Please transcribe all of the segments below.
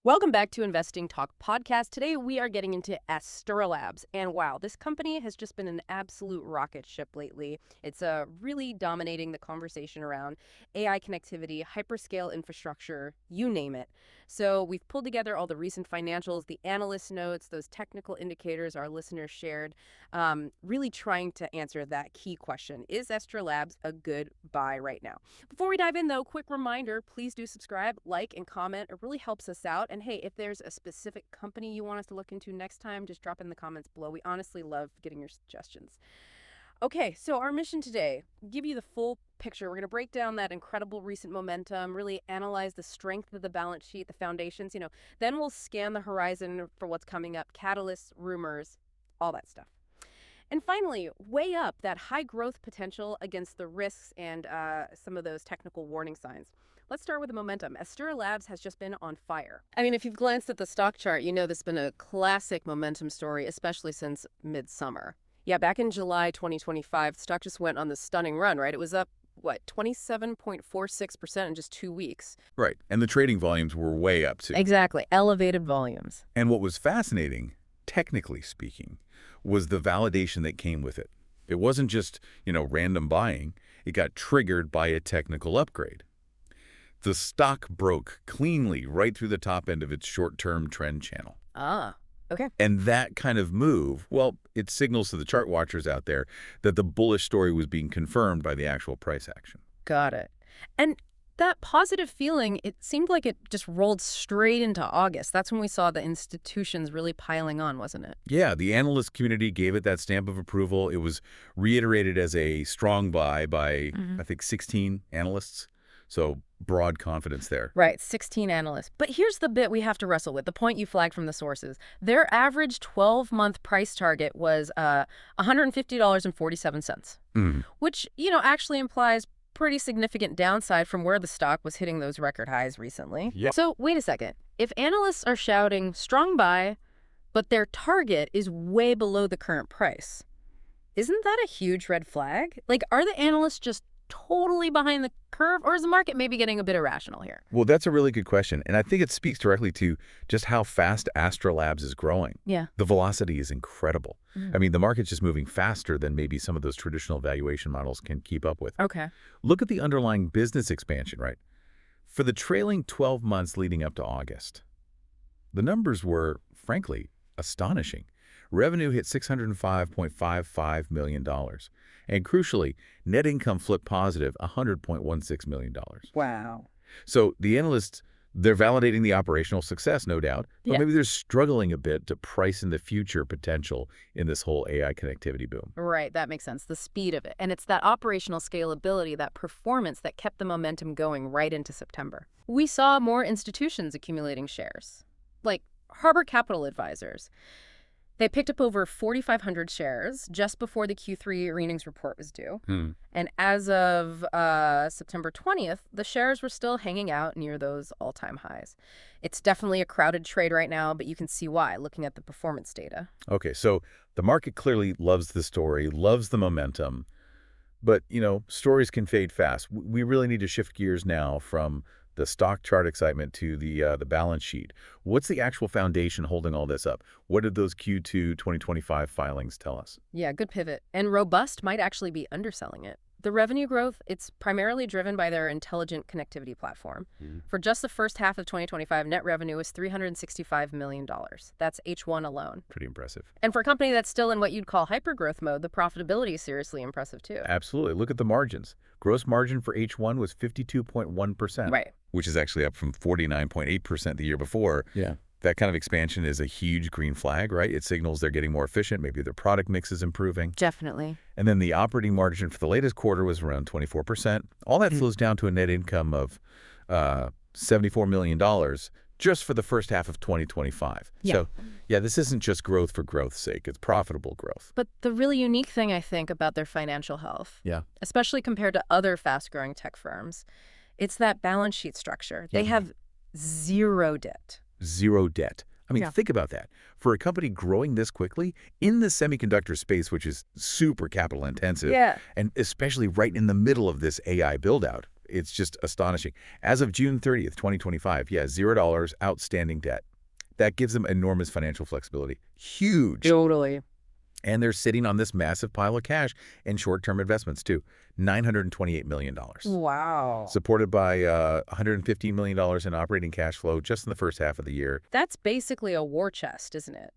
Welcome back to Investing Talk podcast. Today we are getting into Astera. And wow, this company has just been an absolute rocket ship lately. It's really dominating the conversation around AI connectivity, hyperscale infrastructure, you name it. So we've pulled together all the recent financials, the analyst notes, those technical indicators our listeners shared, really trying to answer that key question. Is Astera a good buy right now? Before we dive in, though, quick reminder, please do subscribe, like, and comment. It really helps us out. And hey, if there's a specific company you want us to look into next time, just drop in the comments below. We honestly love getting your suggestions. Okay, so our mission today, give you the full picture. We're going to break down that incredible recent momentum, really analyze the strength of the balance sheet, the foundations, then we'll scan the horizon for what's coming up, catalysts, rumors, all that stuff. And finally, weigh up that high growth potential against the risks and some of those technical warning signs. Let's start with the momentum. Astera has just been on fire. I mean, if you've glanced at the stock chart, you know this has been a classic momentum story, especially since midsummer. Yeah, back in July 2025, the stock just went on this stunning run, right? It was up, 27.46% in just 2 weeks. Right, and the trading volumes were way up, too. Exactly, elevated volumes. And what was fascinating, technically speaking, was the validation that came with it. It wasn't just, random buying. It got triggered by a technical upgrade. The stock broke cleanly right through the top end of its short-term trend channel. Ah, okay. And that kind of move, well, it signals to the chart watchers out there that the bullish story was being confirmed by the actual price action. Got it. And that positive feeling, it seemed like it just rolled straight into August. That's when we saw the institutions really piling on, wasn't it? Yeah, the analyst community gave it that stamp of approval. It was reiterated as a strong buy by, I think, 16 analysts. So broad confidence there. Right, 16 analysts. But here's the bit we have to wrestle with, the point you flagged from the sources. Their average 12-month price target was $150.47, which, actually implies pretty significant downside from where the stock was hitting those record highs recently. Yep. So wait a second. If analysts are shouting strong buy, but their target is way below the current price, isn't that a huge red flag? Are the analysts just totally behind the curve, or is the market maybe getting a bit irrational here? Well, that's a really good question, and I think it speaks directly to just how fast Astera is growing. Yeah. The velocity is incredible. I mean, the market's just moving faster than maybe some of those traditional valuation models can keep up with. Okay. Look at the underlying business expansion, right? For the trailing 12 months leading up to August, the numbers were, frankly, astonishing. Revenue hit $605.55 million. And crucially, net income flipped positive, $100.16 million. Wow. So the analysts, they're validating the operational success, no doubt, but maybe they're struggling a bit to price in the future potential in this whole AI connectivity boom. Right, that makes sense, the speed of it. And it's that operational scalability, that performance that kept the momentum going right into September. We saw more institutions accumulating shares, like Harbor Capital Advisors. They picked up over 4,500 shares just before the Q3 earnings report was due. And as of September 20th, the shares were still hanging out near those all-time highs. It's definitely a crowded trade right now, but you can see why, looking at the performance data. Okay, so the market clearly loves the story, loves the momentum. But, stories can fade fast. We really need to shift gears now from the stock chart excitement to the balance sheet. What's the actual foundation holding all this up? What did those Q2 2025 filings tell us? Yeah, good pivot. And robust might actually be underselling it. The revenue growth, it's primarily driven by their intelligent connectivity platform. For just the first half of 2025, net revenue was $365 million. That's H1 alone. Pretty impressive. And for a company that's still in what you'd call hypergrowth mode, the profitability is seriously impressive too. Absolutely. Look at the margins. Gross margin for H1 was 52.1%. Right. Which is actually up from 49.8% the year before. Yeah. That kind of expansion is a huge green flag, right? It signals they're getting more efficient. Maybe their product mix is improving. Definitely. And then the operating margin for the latest quarter was around 24%. All that flows down to a net income of $74 million just for the first half of 2025. Yeah. So, this isn't just growth for growth's sake. It's profitable growth. But the really unique thing, I think, about their financial health, especially compared to other fast-growing tech firms, it's that balance sheet structure. They have zero debt. Zero debt. I mean, think about that. For a company growing this quickly in the semiconductor space, which is super capital intensive, and especially right in the middle of this AI build-out, It's just astonishing. As of June 30th, 2025, yeah, $0 outstanding debt. That gives them enormous financial flexibility. Huge. Totally. And they're sitting on this massive pile of cash and short-term investments, too. $928 million. Wow. Supported by $115 million in operating cash flow just in the first half of the year. That's basically a war chest, isn't it?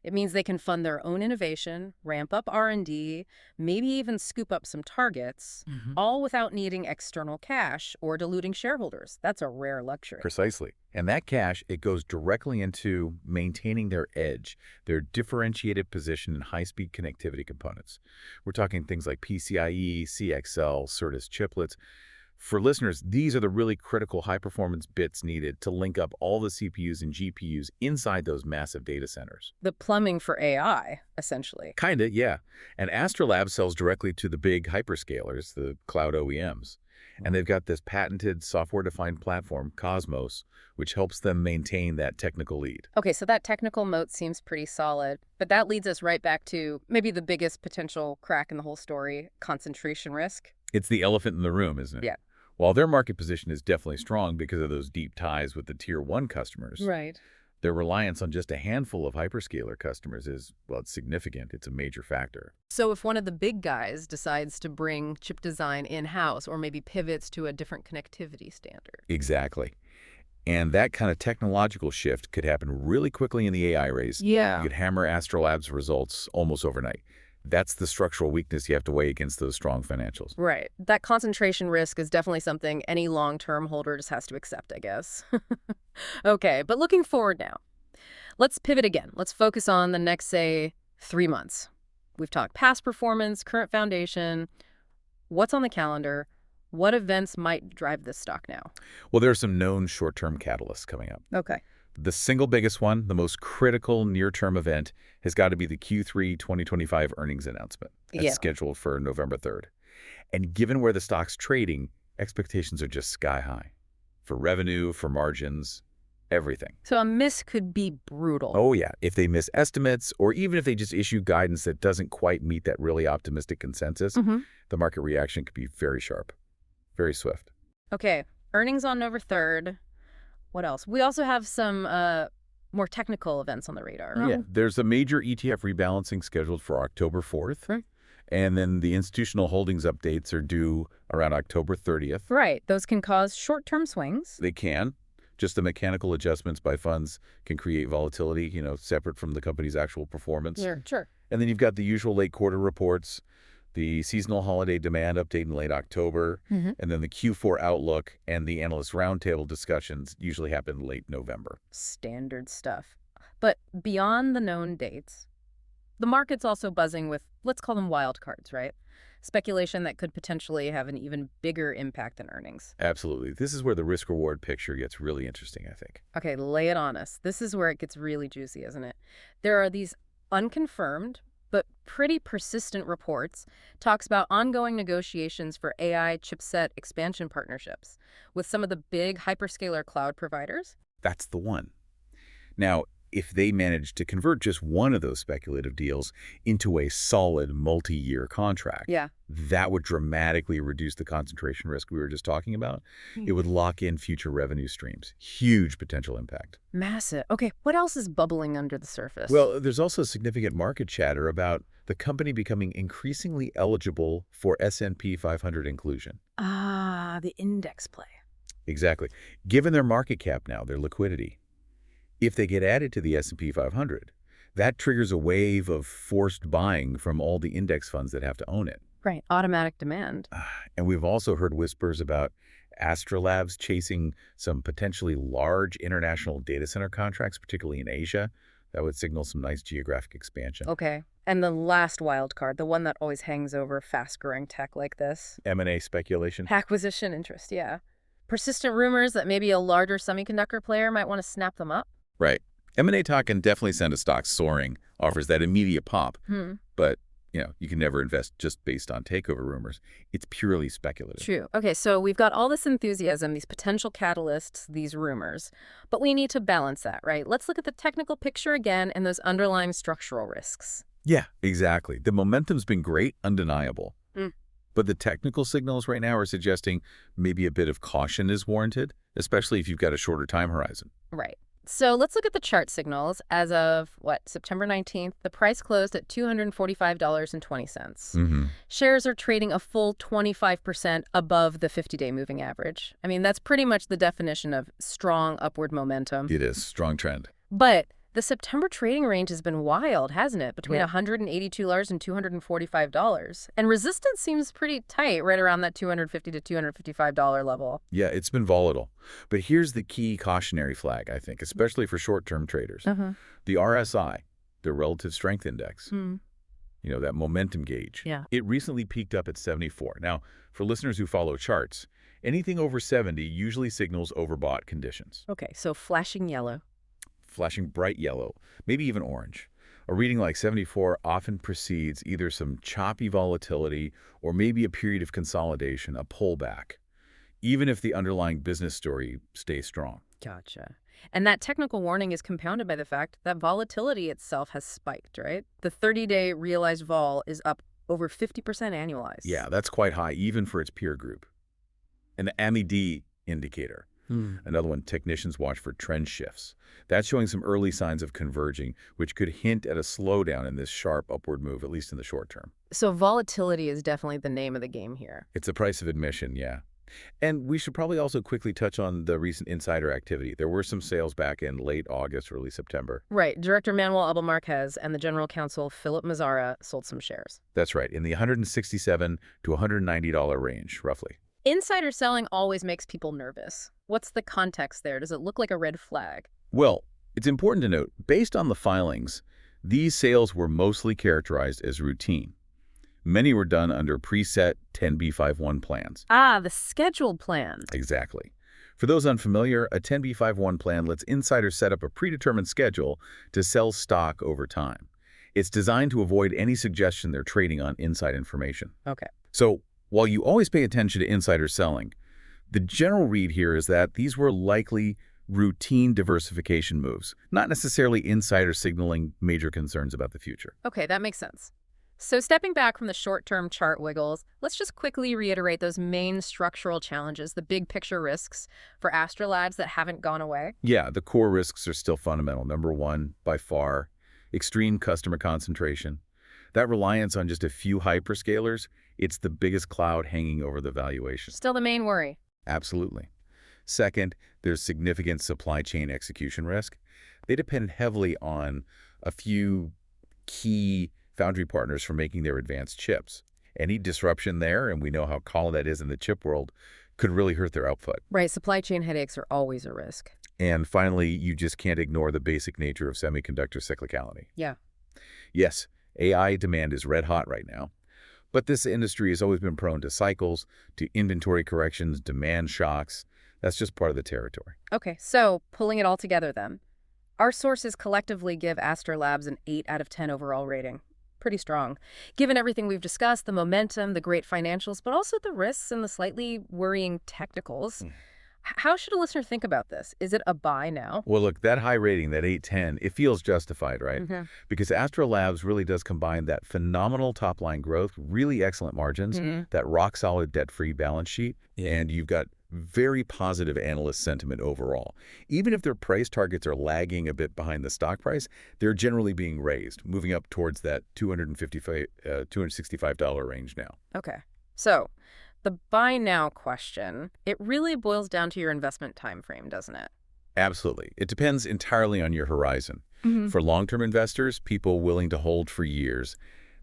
It means they can fund their own innovation, ramp up R&D, maybe even scoop up some targets, all without needing external cash or diluting shareholders. That's a rare luxury. Precisely. And that cash, it goes directly into maintaining their edge, their differentiated position in high-speed connectivity components. We're talking things like PCIe, CXL, SerDes chiplets. For listeners, these are the really critical high-performance bits needed to link up all the CPUs and GPUs inside those massive data centers. The plumbing for AI, essentially. Kinda, yeah. And Astera sells directly to the big hyperscalers, the cloud OEMs. And they've got this patented software-defined platform, Cosmos, which helps them maintain that technical lead. Okay, so that technical moat seems pretty solid, but that leads us right back to maybe the biggest potential crack in the whole story, concentration risk. It's the elephant in the room, isn't it? Yeah. While their market position is definitely strong because of those deep ties with the Tier 1 customers, Right. their reliance on just a handful of hyperscaler customers is, well, it's significant. It's a major factor. So if one of the big guys decides to bring chip design in-house or maybe pivots to a different connectivity standard. Exactly. And that kind of technological shift could happen really quickly in the AI race. Yeah. You could hammer Astrolab's results almost overnight. That's the structural weakness you have to weigh against those strong financials. Right. That concentration risk is definitely something any long-term holder just has to accept, I guess. Okay, but looking forward now. Let's pivot again. Let's focus on the next, say, 3 months. We've talked past performance, current foundation, what's on the calendar, what events might drive this stock now? Well, there are some known short-term catalysts coming up. Okay. The single biggest one, the most critical near-term event, has got to be the Q3 2025 earnings announcement. That's scheduled for November 3rd. And given where the stock's trading, expectations are just sky high. For revenue, for margins, everything. So a miss could be brutal. Oh, yeah. If they miss estimates, or even if they just issue guidance that doesn't quite meet that really optimistic consensus, the market reaction could be very sharp, very swift. Okay, earnings on November 3rd. What else? We also have some more technical events on the radar. Yeah, there's a major ETF rebalancing scheduled for October 4th. Right. And then the institutional holdings updates are due around October 30th. Right. Those can cause short-term swings. They can. Just the mechanical adjustments by funds can create volatility, separate from the company's actual performance. Sure. And then you've got the usual late quarter reports, the seasonal holiday demand update in late October, and then the Q4 outlook and the analyst roundtable discussions usually happen late November. Standard stuff. But beyond the known dates, the market's also buzzing with, let's call them wild cards, right? Speculation that could potentially have an even bigger impact than earnings. Absolutely. This is where the risk-reward picture gets really interesting, I think. Okay, lay it on us. This is where it gets really juicy, isn't it? There are these unconfirmed but pretty persistent reports, talks about ongoing negotiations for AI chipset expansion partnerships with some of the big hyperscaler cloud providers. That's the one. Now, if they manage to convert just one of those speculative deals into a solid multi-year contract, that would dramatically reduce the concentration risk we were just talking about. It would lock in future revenue streams. Huge potential impact. Massive. Okay, what else is bubbling under the surface? Well, there's also significant market chatter about the company becoming increasingly eligible for S&P 500 inclusion. Ah, the index play. Exactly. Given their market cap now, their liquidity, if they get added to the S&P 500, that triggers a wave of forced buying from all the index funds that have to own it. Right, automatic demand. And we've also heard whispers about Astrolabs chasing some potentially large international data center contracts, particularly in Asia. That would signal some nice geographic expansion. Okay, and the last wild card, the one that always hangs over fast-growing tech like this. M&A speculation. Acquisition interest, yeah. Persistent rumors that maybe a larger semiconductor player might want to snap them up. Right. M&A talk can definitely send a stock soaring, offers that immediate pop. But, you can never invest just based on takeover rumors. It's purely speculative. True. Okay, so we've got all this enthusiasm, these potential catalysts, these rumors. But we need to balance that, right? Let's look at the technical picture again and those underlying structural risks. Yeah, exactly. The momentum's been great, undeniable. But the technical signals right now are suggesting maybe a bit of caution is warranted, especially if you've got a shorter time horizon. Right. So let's look at the chart signals. As of, September 19th, the price closed at $245.20. Shares are trading a full 25% above the 50-day moving average. I mean, that's pretty much the definition of strong upward momentum. It is. Strong trend. But the September trading range has been wild, hasn't it? Between Yeah. $182 and $245. And resistance seems pretty tight, right around that $250 to $255 level. Yeah, it's been volatile. But here's the key cautionary flag, I think, especially for short-term traders. The RSI, the Relative Strength Index, that momentum gauge. Yeah. It recently peaked up at 74. Now, for listeners who follow charts, anything over 70 usually signals overbought conditions. Okay, so flashing yellow. Flashing bright yellow, maybe even orange. A reading like 74 often precedes either some choppy volatility or maybe a period of consolidation, a pullback, even if the underlying business story stays strong. Gotcha. And that technical warning is compounded by the fact that volatility itself has spiked, right? The 30-day realized vol is up over 50% annualized. Yeah, that's quite high, even for its peer group. And the AMI-D indicator, another one technicians watch for trend shifts. That's showing some early signs of converging, which could hint at a slowdown in this sharp upward move, at least in the short term. So volatility is definitely the name of the game here. It's the price of admission, yeah. And we should probably also quickly touch on the recent insider activity. There were some sales back in late August, early September. Right. Director Manuel Abel Marquez and the general counsel Philip Mazzara sold some shares. That's right, in the $167 to $190 range, roughly. Insider selling always makes people nervous. What's the context there? Does it look like a red flag? Well, it's important to note, based on the filings, these sales were mostly characterized as routine. Many were done under preset 10b5-1 plans. Ah, the scheduled plan. Exactly. For those unfamiliar, a 10b5-1 plan lets insiders set up a predetermined schedule to sell stock over time. It's designed to avoid any suggestion they're trading on inside information. Okay. So, while you always pay attention to insider selling, the general read here is that these were likely routine diversification moves, not necessarily insider signaling major concerns about the future. Okay, that makes sense. So stepping back from the short-term chart wiggles, let's just quickly reiterate those main structural challenges, the big picture risks for Astera Labs that haven't gone away. Yeah, the core risks are still fundamental. Number one, by far, extreme customer concentration. That reliance on just a few hyperscalers, it's the biggest cloud hanging over the valuation. Still the main worry. Absolutely. Second, there's significant supply chain execution risk. They depend heavily on a few key foundry partners for making their advanced chips. Any disruption there, and we know how common that is in the chip world, could really hurt their output. Right, supply chain headaches are always a risk. And finally, you just can't ignore the basic nature of semiconductor cyclicality. Yeah. Yes, AI demand is red hot right now, but this industry has always been prone to cycles, to inventory corrections, demand shocks. That's just part of the territory. Okay, so pulling it all together then. Our sources collectively give Astera Labs an 8 out of 10 overall rating. Pretty strong. Given everything we've discussed, the momentum, the great financials, but also the risks and the slightly worrying technicals, how should a listener think about this? Is it a buy now? Well, look, that high rating, that 810, it feels justified, right? Because Astera Labs really does combine that phenomenal top-line growth, really excellent margins, that rock-solid debt-free balance sheet, and you've got very positive analyst sentiment overall. Even if their price targets are lagging a bit behind the stock price, they're generally being raised, moving up towards that $265 range now. Okay. So, the buy now question, it really boils down to your investment time frame, doesn't it? Absolutely. It depends entirely on your horizon. For long-term investors, people willing to hold for years,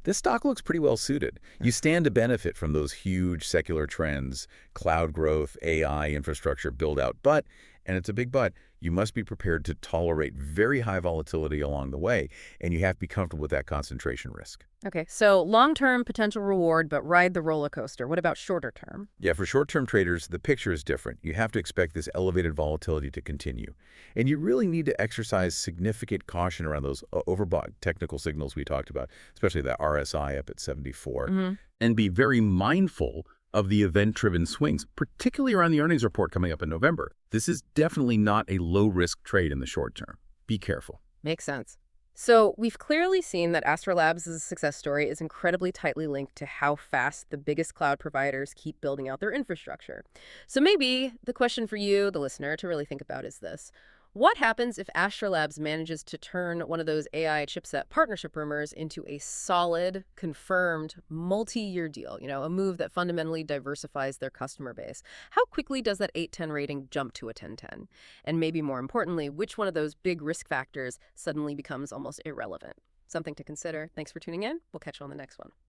this stock looks pretty well suited. You stand to benefit from those huge secular trends, cloud growth, AI, infrastructure build-out. But, and it's a big but, you must be prepared to tolerate very high volatility along the way, and you have to be comfortable with that concentration risk. Okay, so long-term potential reward, but ride the roller coaster. What about shorter term? Yeah, for short-term traders, the picture is different. You have to expect this elevated volatility to continue. And you really need to exercise significant caution around those overbought technical signals we talked about, especially that RSI up at 74, and be very mindful of the event-driven swings, particularly around the earnings report coming up in November. This is definitely not a low-risk trade in the short term. Be careful. Makes sense. So we've clearly seen that Astera Labs' success story is incredibly tightly linked to how fast the biggest cloud providers keep building out their infrastructure. So maybe the question for you, the listener, to really think about is this. What happens if Astera Labs manages to turn one of those AI chipset partnership rumors into a solid, confirmed, multi-year deal, a move that fundamentally diversifies their customer base? How quickly does that 810 rating jump to a 1010? And maybe more importantly, which one of those big risk factors suddenly becomes almost irrelevant? Something to consider. Thanks for tuning in. We'll catch you on the next one.